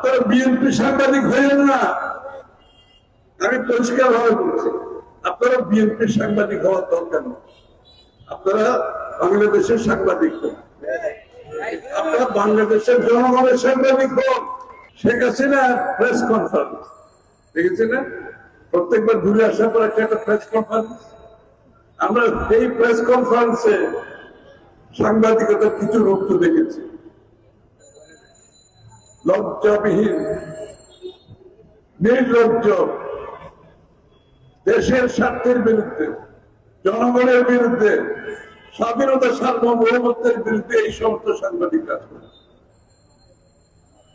আপনারা বিএনপি সাংবাদিক হইলেন না। আমি পরিষ্কার ভাবে বলছি, আপনারা বিএনপি সাংবাদিক হওয়ার দরকার নেই। আপনারা বাংলাদেশের সাংবাদিক হন, আপনারা বাংলাদেশের জনগণের সাংবাদিক হন। শেখ হাসিনা প্রেস কনফারেন্স দেখেছি না, প্রত্যেকবার ঘুরে আসার পর একটা প্রেস কনফারেন্স। আমরা এই প্রেস কনফারেন্সে সাংবাদিকতার কিছু রূপ তো দেখেছি, লজ্জাবিহীন, নির্লজ্জ, দেশের স্বার্থের বিরুদ্ধে, জনগণের বিরুদ্ধে, স্বাধীনতা সার্বভৌমত্বের বিরুদ্ধে এই সমস্ত সাংবাদিক কাজ করে।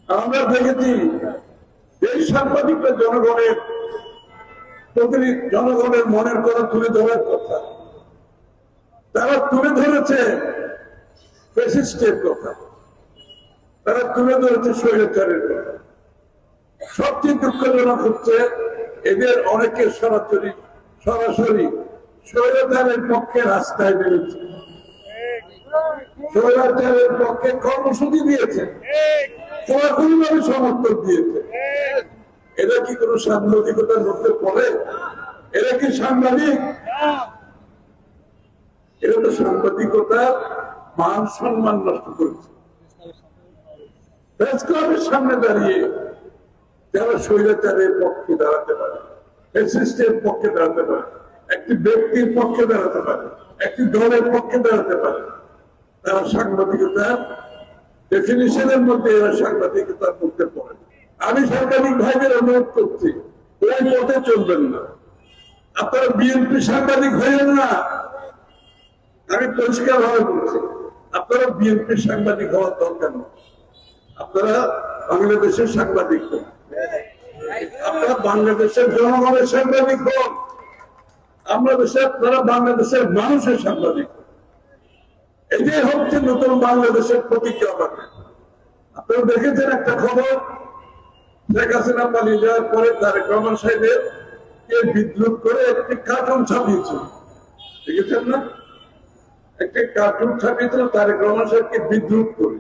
আমরা দেখেছি এই সাংবাদিকরা জনগণের প্রতিনিধি, জনগণের মনের কথা তুলে ধরার কথা, তারা তুলে ধরেছে ফ্যাসিস্টের কথা, তারা তুলে ধরেছে স্বৈরাচারের কথা। সবচেয়ে দুঃখজনক হচ্ছে এদের অনেকে সরাসরি স্বৈরাচারের পক্ষে রাস্তায় বেরোচ্ছে, স্বৈরাচারের পক্ষে কর্মসূচি দিয়েছে, সরাসরিভাবে সমর্থন দিয়েছে। এরা কি কোনো সাংবাদিকতার মধ্যে পড়ে? এরা কি সাংবাদিক? এরা তো সাংবাদিকতার মান সম্মান নষ্ট করেছে। প্রেস ক্লাবের সামনে দাঁড়িয়ে যারা স্বৈরাচারের পক্ষে দাঁড়াতে পারে, ফ্যাসিস্টের পক্ষে দাঁড়াতে পারে, একটি ব্যক্তির পক্ষে দাঁড়াতে পারে, একটি দলের পক্ষে দাঁড়াতে পারে, তারা সাংবাদিকতার ডেফিনিশনের মধ্যে, এরা সাংবাদিকতার মধ্যে পড়ে। আমি সাংবাদিক ভাইদের অনুরোধ করছি, ওই পথে চলবেন না। আপনারা বিএনপি সাংবাদিক হইলেন না। আমি পরিষ্কার ভাবে বলছি, আপনারা বিএনপি সাংবাদিক হওয়ার দরকার নেই। আপনারা বাংলাদেশের সাংবাদিক হন, আপনারা বাংলাদেশের জনগণের সাংবাদিক হন, আপনারা বাংলাদেশের মানুষের সাংবাদিক হন। এটাই হচ্ছে নতুন বাংলাদেশের প্রতিজ্ঞা। আপনারা দেখেছেন একটা খবর, শেখ হাসিনা পালিয়ে যাওয়ার পরে তারেক রহমান সাহেবের কে বিদ্রুপ করে একটি কার্টুন ছাপিয়েছিল, দেখেছেন না? একটি কার্টুন ছাপিয়েছিল তারেক রহমান সাহেবকে বিদ্রুপ করে।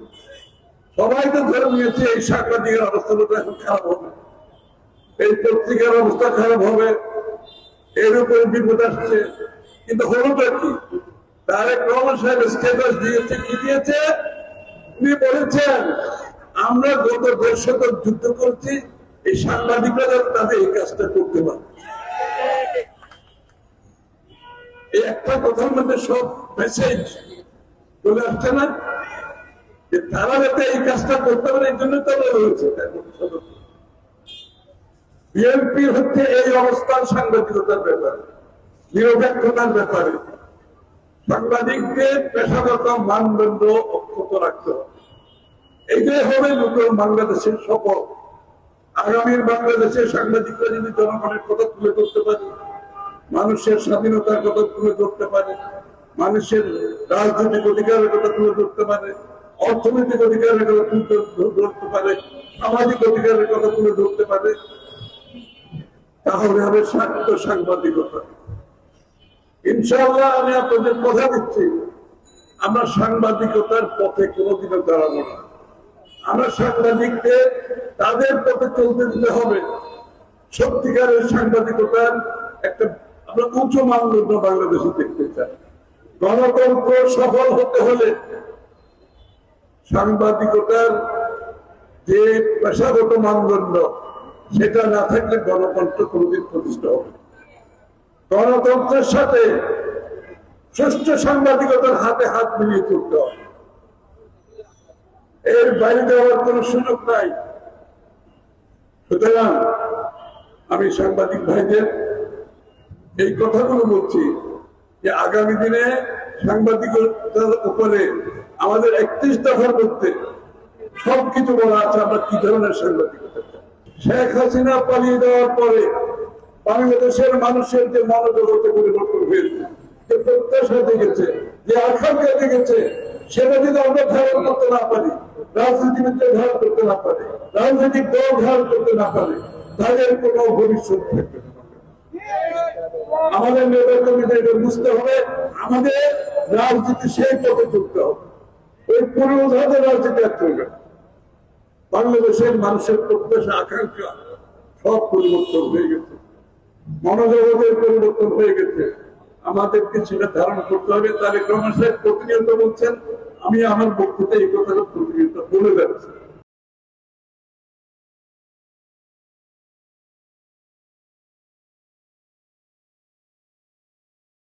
সবাই তো ধরে নিয়েছে এই সাংবাদিকের অবস্থা এখন খারাপ হবে, এই পত্রিকার অবস্থা খারাপ হবে, এর উপরে বিপদ আসছে। কিন্তু হলোটা কি? তারেক রহমান সাহেব স্ট্যাটাস দিয়েছে, কি দিয়েছে? উনি বলেছেন আমরা গত ১৫ শতক যুদ্ধ করছি, এই সাংবাদিকরা তাদের এই কাজটা করতে পারে। এই একটা কথার মধ্যে সব মেসেজ চলে আসছে না, যে তারা যাতে এই কাজটা করতে পারে, এই জন্য তারা রয়েছে। বিএনপি হচ্ছে এই অবস্থান সাংবাদিকতার ব্যাপারে, নিরপেক্ষতার ব্যাপারে সাংবাদিকদের পেশাগত মানদণ্ড অক্ষত রাখতে হবে। এইটাই হবে নতুন বাংলাদেশের শপথ। আগামীর বাংলাদেশে সাংবাদিকরা যদি জনগণের কথা তুলে ধরতে পারে, মানুষের স্বাধীনতার কথা তুলে ধরতে পারে, মানুষের রাজনৈতিক অধিকারের কথা তুলে ধরতে পারে, অর্থনৈতিক অধিকারের কথা তুলে ধরতে পারে, সামাজিক অধিকারের কথা তুলে ধরতে পারে, তাহলে হবে স্বার্থ সাংবাদিকতা। ইনশাআল্লাহ আমি আপনাদের কথা দিচ্ছি, আমরা সাংবাদিকতার পথে কোনোদিনও দাঁড়াবো না। আমরা সাংবাদিকদের তাদের পথে চলতে দিতে হবে। সত্যিকারের সাংবাদিকতার একটা আমরা উচ্চ মানদণ্ড বাংলাদেশে দেখতে চাই। গণতন্ত্র সফল হতে হলে সাংবাদিকতার যে পেশাগত মানদণ্ড, সেটা না থাকলে গণতন্ত্র কোনোদিন প্রতিষ্ঠা হবে। গণতন্ত্রের সাথে সুষ্ঠু সাংবাদিকতার হাতে হাত মিলিয়ে চলতে হবে, এর বাইরে যাওয়ার কোন সুযোগ নাই। সুতরাং আমি সাংবাদিক ভাইদের এই কথাগুলো বলছি যে আগামী দিনে সাংবাদিকতার উপরে আমাদের 31 দফার মধ্যে সবকিছু বলা আছে, আমরা কি ধরনের সাংবাদিকতা। শেখ হাসিনা পালিয়ে যাওয়ার পরে বাংলাদেশের মানুষের যে মনোজগতে পরিবর্তন হয়েছে, যে প্রত্যাশা দেখেছে, যে আকাঙ্ক্ষা দেখেছে, সেটা যদি আমরা ধারণ করতে না পারি, রাজনীতিবিদদের ধারণ করতে না পারে, রাজনৈতিক দল ধারণ করতে না পারে, তাদের কোনো ভবিষ্যৎ থাকবে না। আমাদের নেতাকর্মীদের বুঝতে হবে, আমাদের রাজনীতি সেই পথে চলতে হবে। ওই পুরোধাদের রাজনীতি আর চলবে না। বাংলাদেশের মানুষের প্রত্যাশা আকাঙ্ক্ষা সব পরিবর্তন হয়ে গেছে, মনোজগতের পরিবর্তন হয়ে গেছে। আমাদেরকে সেটা ধারণ করতে হবে। তারেক রহমান সাহেব প্রতিনিয়ত বলছেন, আমি আমার বক্তৃতা এই কথাটা প্রতিনিয়ত বলে যাচ্ছি।